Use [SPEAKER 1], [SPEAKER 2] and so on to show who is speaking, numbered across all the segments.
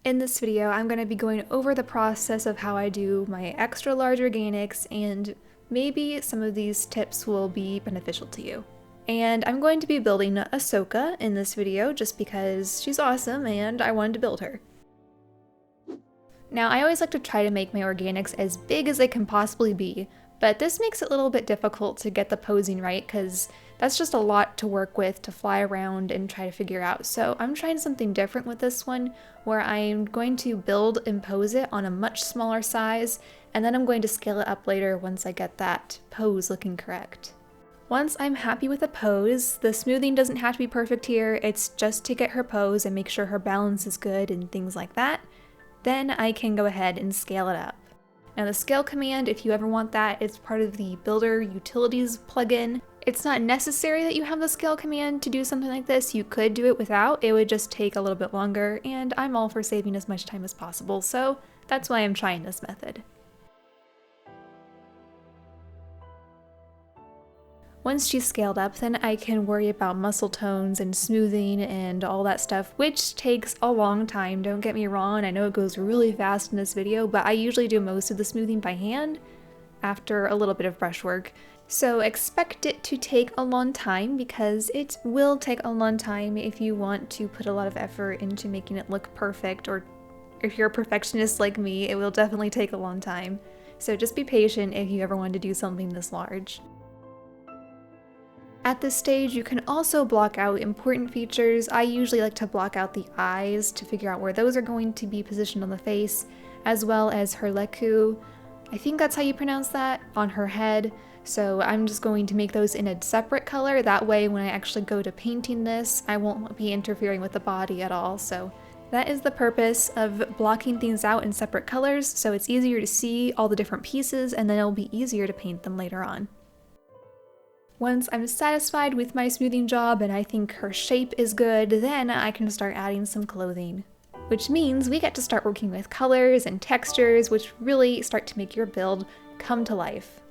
[SPEAKER 1] In this video, I'm going to be going over the process of how I do my extra large organics, and maybe some of these tips will be beneficial to you. And I'm going to be building Ahsoka in this video just because she's awesome and I wanted to build her. Now, I always like to try to make my organics as big as they can possibly be, but this makes it a little bit difficult to get the posing right because that's just a lot to work with to fly around and try to figure out. So I'm trying something different with this one where I'm going to build and pose it on a much smaller size, and then I'm going to scale it up later once I get that pose looking correct. Once I'm happy with the pose, the smoothing doesn't have to be perfect here, it's just to get her pose and make sure her balance is good and things like that. Then I can go ahead and scale it up. Now the scale command, if you ever want that, it's part of the Builder Utilities plugin. It's not necessary that you have the scale command to do something like this. You could do it without, it would just take a little bit longer, and I'm all for saving as much time as possible, so that's why I'm trying this method. Once she's scaled up, then I can worry about muscle tones and smoothing and all that stuff, which takes a long time, don't get me wrong. I know it goes really fast in this video, but I usually do most of the smoothing by hand after a little bit of brushwork. So expect it to take a long time because it will take a long time if you want to put a lot of effort into making it look perfect, or if you're a perfectionist like me, it will definitely take a long time. So just be patient if you ever want to do something this large. At this stage, you can also block out important features. I usually like to block out the eyes to figure out where those are going to be positioned on the face, as well as her leku. I think that's how you pronounce that, on her head. So I'm just going to make those in a separate color. That way, when I actually go to painting this, I won't be interfering with the body at all. So that is the purpose of blocking things out in separate colors, so it's easier to see all the different pieces, and then it'll be easier to paint them later on. Once I'm satisfied with my smoothing job and I think her shape is good, then I can start adding some clothing. Which means we get to start working with colors and textures, which really start to make your build come to life.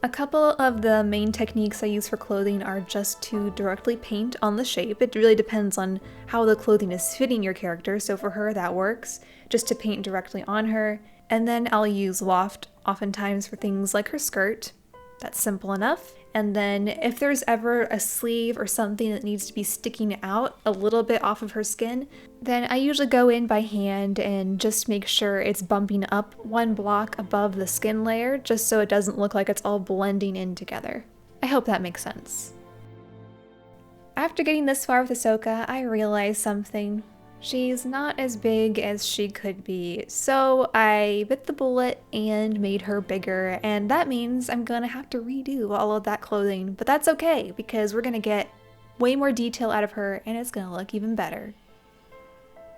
[SPEAKER 1] A couple of the main techniques I use for clothing are just to directly paint on the shape. It really depends on how the clothing is fitting your character, so for her that works, just to paint directly on her. And then I'll use loft oftentimes for things like her skirt. That's simple enough. And then if there's ever a sleeve or something that needs to be sticking out a little bit off of her skin, then I usually go in by hand and just make sure it's bumping up one block above the skin layer, just so it doesn't look like it's all blending in together. I hope that makes sense. After getting this far with Ahsoka, I realized something. She's not as big as she could be, so I bit the bullet and made her bigger, and that means I'm gonna have to redo all of that clothing, but that's okay because we're gonna get way more detail out of her and it's gonna look even better.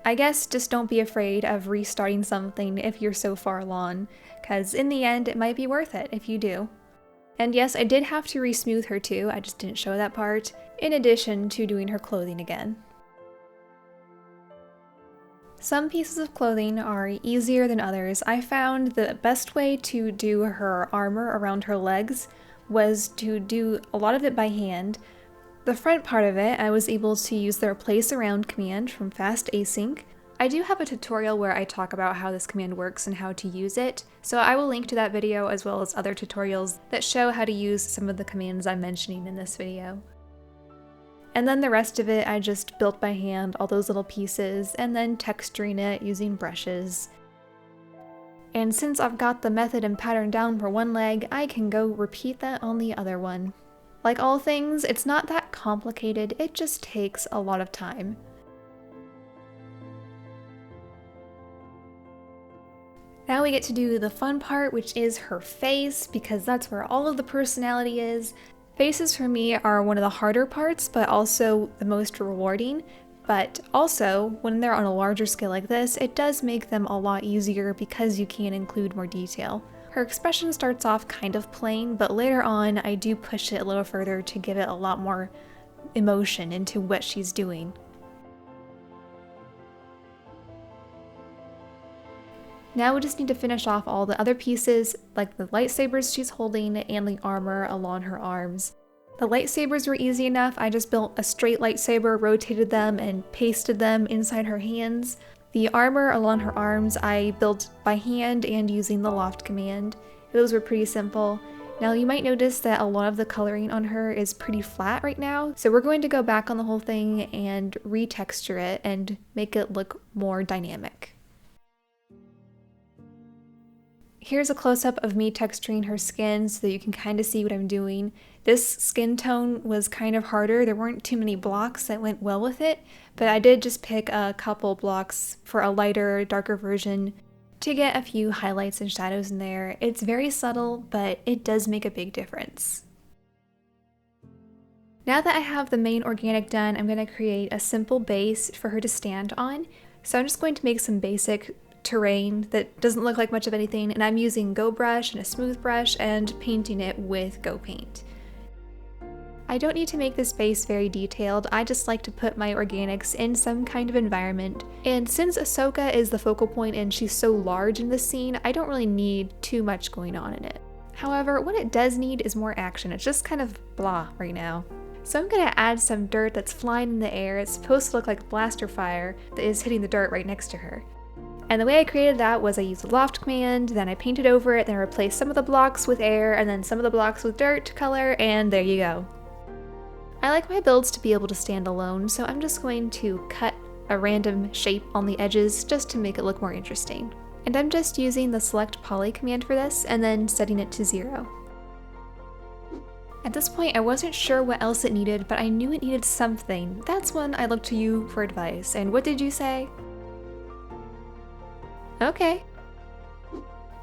[SPEAKER 1] I guess just don't be afraid of restarting something if you're so far along, because in the end it might be worth it if you do. And yes, I did have to re-smooth her too, I just didn't show that part, in addition to doing her clothing again. Some pieces of clothing are easier than others. I found the best way to do her armor around her legs was to do a lot of it by hand. The front part of it, I was able to use the replace around command from Fast Async. I do have a tutorial where I talk about how this command works and how to use it, so I will link to that video as well as other tutorials that show how to use some of the commands I'm mentioning in this video. And then the rest of it I just built by hand, all those little pieces, and then texturing it using brushes. And since I've got the method and pattern down for one leg, I can go repeat that on the other one. Like all things, it's not that complicated, it just takes a lot of time. Now we get to do the fun part, which is her face, because that's where all of the personality is. Faces for me are one of the harder parts, but also the most rewarding. But also, when they're on a larger scale like this, it does make them a lot easier because you can include more detail. Her expression starts off kind of plain, but later on I do push it a little further to give it a lot more emotion into what she's doing. Now we just need to finish off all the other pieces, like the lightsabers she's holding and the armor along her arms. The lightsabers were easy enough, I just built a straight lightsaber, rotated them, and pasted them inside her hands. The armor along her arms I built by hand and using the loft command. Those were pretty simple. Now you might notice that a lot of the coloring on her is pretty flat right now, so we're going to go back on the whole thing and retexture it and make it look more dynamic. Here's a close-up of me texturing her skin so that you can kind of see what I'm doing. This skin tone was kind of harder. There weren't too many blocks that went well with it, but I did just pick a couple blocks for a lighter, darker version to get a few highlights and shadows in there. It's very subtle, but it does make a big difference. Now that I have the main organic done, I'm going to create a simple base for her to stand on. So I'm just going to make some basic terrain that doesn't look like much of anything, and I'm using Go Brush and a smooth brush and painting it with Go Paint. I don't need to make this base very detailed, I just like to put my organics in some kind of environment, and since Ahsoka is the focal point and she's so large in this scene, I don't really need too much going on in it. However, what it does need is more action. It's just kind of blah right now. So I'm going to add some dirt that's flying in the air. It's supposed to look like blaster fire that is hitting the dirt right next to her. And the way I created that was I used the loft command, then I painted over it, then I replaced some of the blocks with air, and then some of the blocks with dirt color, and there you go. I like my builds to be able to stand alone, so I'm just going to cut a random shape on the edges just to make it look more interesting. And I'm just using the select poly command for this, and then setting it to 0. At this point, I wasn't sure what else it needed, but I knew it needed something. That's when I looked to you for advice, and what did you say? Okay.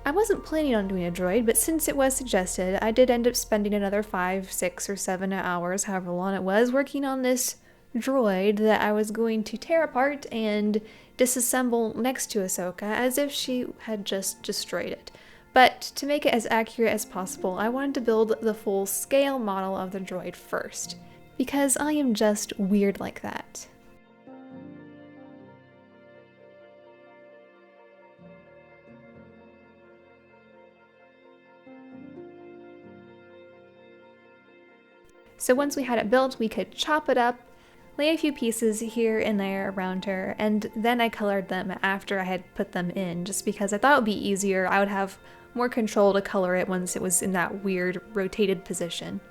[SPEAKER 1] I wasn't planning on doing a droid, but since it was suggested, I did end up spending another 5, 6, or 7 hours, however long it was, working on this droid that I was going to tear apart and disassemble next to Ahsoka as if she had just destroyed it. But to make it as accurate as possible, I wanted to build the full scale model of the droid first, because I am just weird like that. So once we had it built, we could chop it up, lay a few pieces here and there around her, and then I colored them after I had put them in, just because I thought it would be easier. I would have more control to color it once it was in that weird rotated position.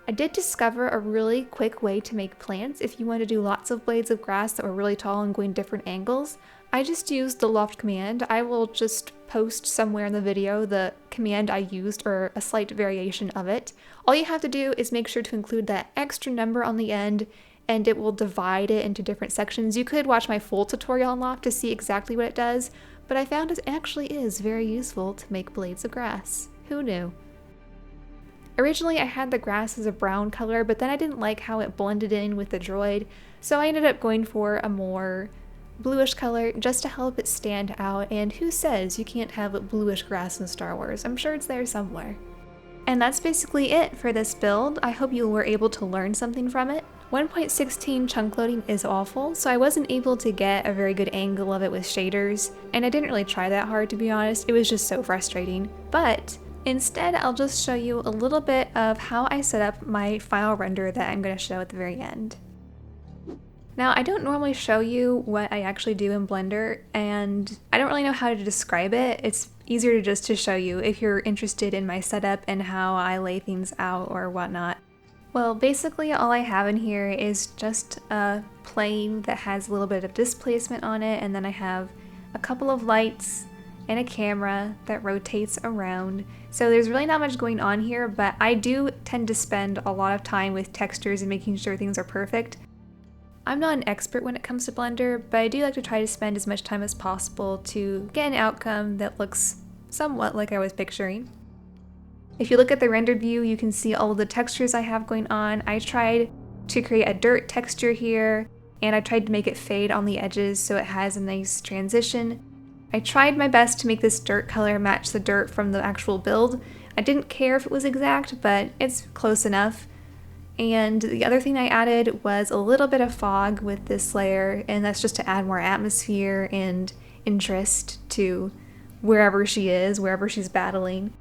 [SPEAKER 1] I did discover a really quick way to make plants if you want to do lots of blades of grass that were really tall and going different angles. I just used the loft command. I will just post somewhere in the video the command I used or a slight variation of it. All you have to do is make sure to include that extra number on the end and it will divide it into different sections. You could watch my full tutorial on loft to see exactly what it does, but I found it actually is very useful to make blades of grass. Who knew? Originally I had the grass as a brown color, but then I didn't like how it blended in with the droid, so I ended up going for a more bluish color just to help it stand out, and who says you can't have bluish grass in Star Wars? I'm sure it's there somewhere. And that's basically it for this build. I hope you were able to learn something from it. 1.16 chunk loading is awful, so I wasn't able to get a very good angle of it with shaders, and I didn't really try that hard to be honest. It was just so frustrating. But instead, I'll just show you a little bit of how I set up my final render that I'm going to show at the very end. Now, I don't normally show you what I actually do in Blender, and I don't really know how to describe it. It's easier just to show you if you're interested in my setup and how I lay things out or whatnot. Well, basically all I have in here is just a plane that has a little bit of displacement on it, and then I have a couple of lights and a camera that rotates around. So there's really not much going on here, but I do tend to spend a lot of time with textures and making sure things are perfect. I'm not an expert when it comes to Blender, but I do like to try to spend as much time as possible to get an outcome that looks somewhat like I was picturing. If you look at the rendered view, you can see all of the textures I have going on. I tried to create a dirt texture here, and I tried to make it fade on the edges so it has a nice transition. I tried my best to make this dirt color match the dirt from the actual build. I didn't care if it was exact, but it's close enough. And the other thing I added was a little bit of fog with this layer, and that's just to add more atmosphere and interest to wherever she is, wherever she's battling.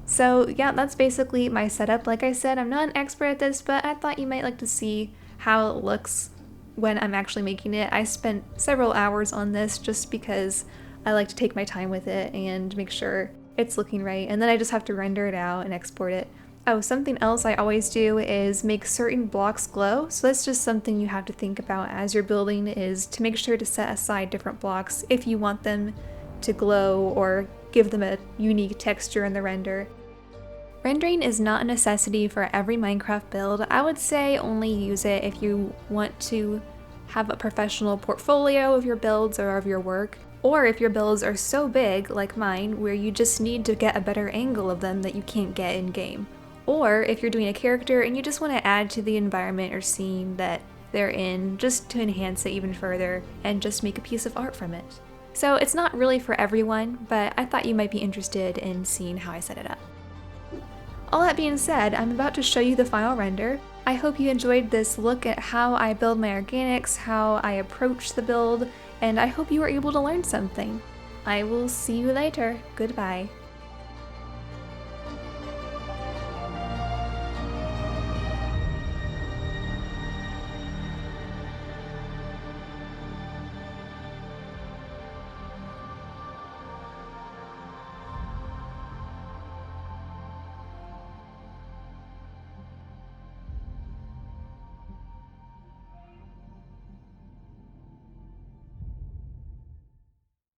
[SPEAKER 1] So yeah, that's basically my setup. Like I said, I'm not an expert at this, but I thought you might like to see how it looks when I'm actually making it. I spent several hours on this just because I like to take my time with it and make sure it's looking right, and then I just have to render it out and export it. Oh, something else I always do is make certain blocks glow, so that's just something you have to think about as you're building, is to make sure to set aside different blocks if you want them to glow or give them a unique texture in the render. Rendering is not a necessity for every Minecraft build. I would say only use it if you want to have a professional portfolio of your builds or of your work, or if your builds are so big, like mine, where you just need to get a better angle of them that you can't get in-game. Or if you're doing a character and you just want to add to the environment or scene that they're in, just to enhance it even further and just make a piece of art from it. So it's not really for everyone, but I thought you might be interested in seeing how I set it up. All that being said, I'm about to show you the final render. I hope you enjoyed this look at how I build my organics, how I approach the build, and I hope you were able to learn something. I will see you later. Goodbye.